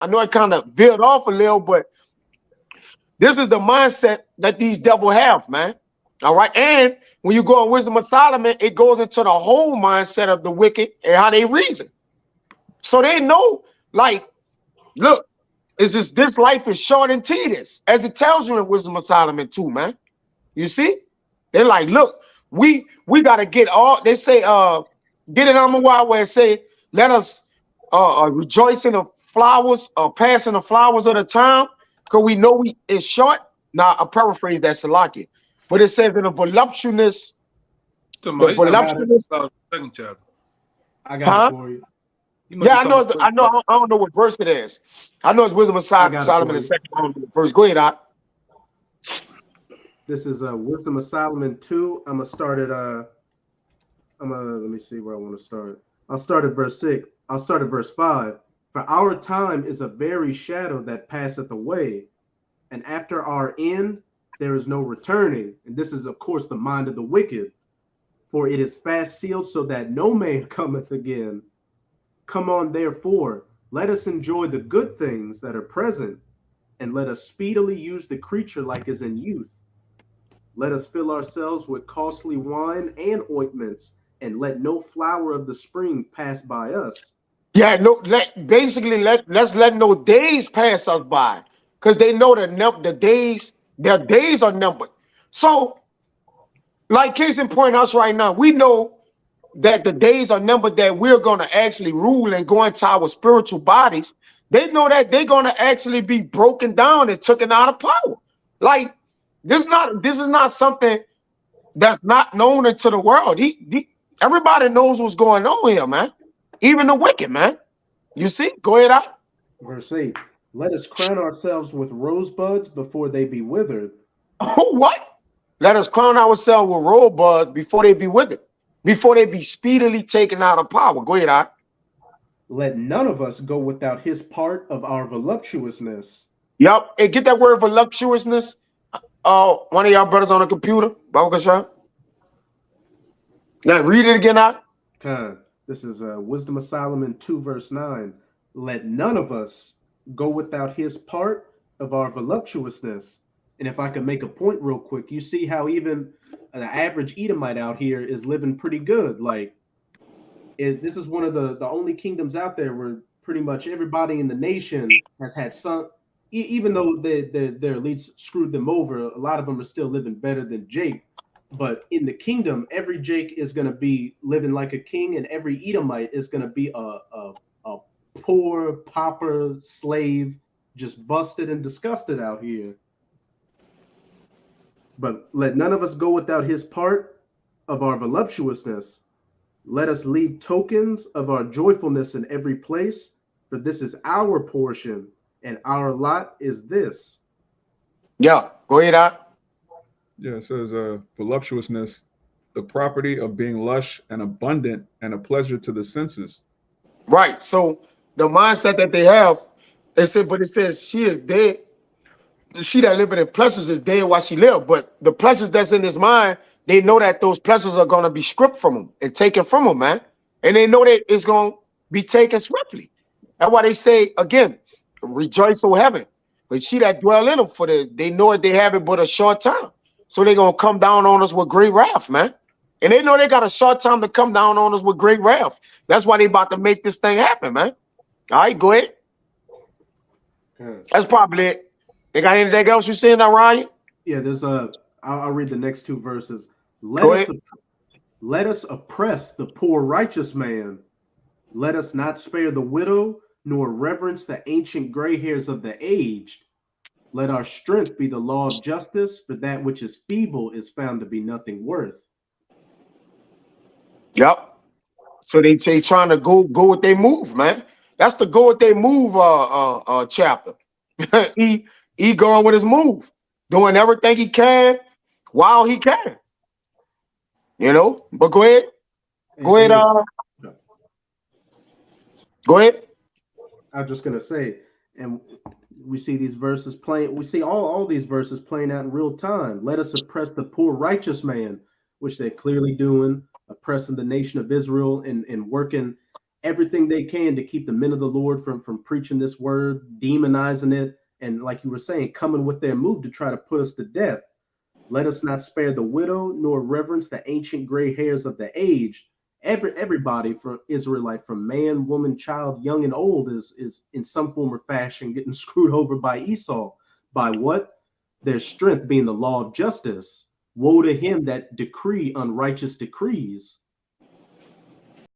I know I kind of veered off a little, but this is the mindset that these devil have, man. All right. And when you go on Wisdom of Solomon, it goes into the whole mindset of the wicked and how they reason. So they know, like, look, it's just this life is short and tedious, as it tells you in Wisdom of Solomon too, man. You see? They're like, look, we gotta get all they say, get it on the wild where it say, let us rejoice in the flowers, passing the flowers of the time, because we know we it's short. Now I paraphrase that Salaki, but it says in a voluptuous, the He's talking voluptuous, about the second chapter. I got it huh? for you. He must Yeah, be I talking know. about I know. I don't know what verse it is. I know it's Wisdom of I got it Solomon, for the you. second verse. Go ahead, Doc. This is Wisdom of Solomon 2. I'm gonna start at let me see where I want to start. I'll start at verse 6. I'll start at verse 5. For our time is a very shadow that passeth away, and after our end there is no returning. And this is, of course, the mind of the wicked. For it is fast sealed so that no man cometh again. Come on, therefore, let us enjoy the good things that are present, and let us speedily use the creature like as in youth. Let us fill ourselves with costly wine and ointments, and let no flower of the spring pass by us. Yeah, no. Let's let no days pass us by, because they know the days. Their days are numbered. So, like case in point, us right now, we know that the days are numbered that we're going to actually rule and go into our spiritual bodies. They know that they're going to actually be broken down and taken out of power. Like this is not something that's not known into the world. Everybody knows what's going on here, man. Even the wicked, man. You see? Go ahead out. Verse 8. Let us crown ourselves with rosebuds before they be withered. Oh, what? Let us crown ourselves with rosebuds before they be withered, before they be speedily taken out of power. Go ahead out. Let none of us go without his part of our voluptuousness. Yep. Hey, get that word voluptuousness. One of y'all brothers on the computer. Baruch. Now read it again out. This is Wisdom of Solomon 2, verse 9. Let none of us go without his part of our voluptuousness. And if I could make a point real quick, you see how even the average Edomite out here is living pretty good. Like, this is one of the only kingdoms out there where pretty much everybody in the nation has had some, even though their elites screwed them over, a lot of them are still living better than Jake. But in the kingdom, every Jake is going to be living like a king, and every Edomite is going to be a poor pauper slave, just busted and disgusted out here. But let none of us go without his part of our voluptuousness. Let us leave tokens of our joyfulness in every place, for this is our portion, and our lot is this. Yeah, go ahead out. Yeah, it says voluptuousness, the property of being lush and abundant and a pleasure to the senses. Right. So the mindset that they have, but it says she is dead. She that living in pleasures is dead while she live. But the pleasures that's in his mind, they know that those pleasures are going to be stripped from him and taken from him, man. And they know that it's going to be taken swiftly. That's why they say again, rejoice, O heaven. But she that dwell in them, they know that they have it but a short time. So they're going to come down on us with great wrath, man. And they know they got a short time to come down on us with great wrath. That's why they about to make this thing happen, man. All right, go ahead. That's probably it. They got anything else you saying now, Ryan? Yeah, there's I'll read the next two verses. Go ahead. Let us oppress the poor righteous man. Let us not spare the widow, nor reverence the ancient gray hairs of the aged. Let our strength be the law of justice, for that which is feeble is found to be nothing worth. Yep. So they trying to go with their move, man. That's the go with their move chapter. he going with his move, doing everything he can while he can. You know, but go ahead. Go ahead, go ahead. I'm just gonna say, and we see these verses playing, we see all these verses playing out in real time. Let us oppress the poor righteous man, which they're clearly doing, oppressing the nation of Israel and working everything they can to keep the men of the Lord from preaching this word, demonizing it, and like you were saying, coming with their move to try to put us to death. Let us not spare the widow, nor reverence the ancient gray hairs of the age. Everybody from Israelite, from man, woman, child, young and old, is in some form or fashion getting screwed over by Esau. By what? Their strength being the law of justice. Woe to him that decree unrighteous decrees.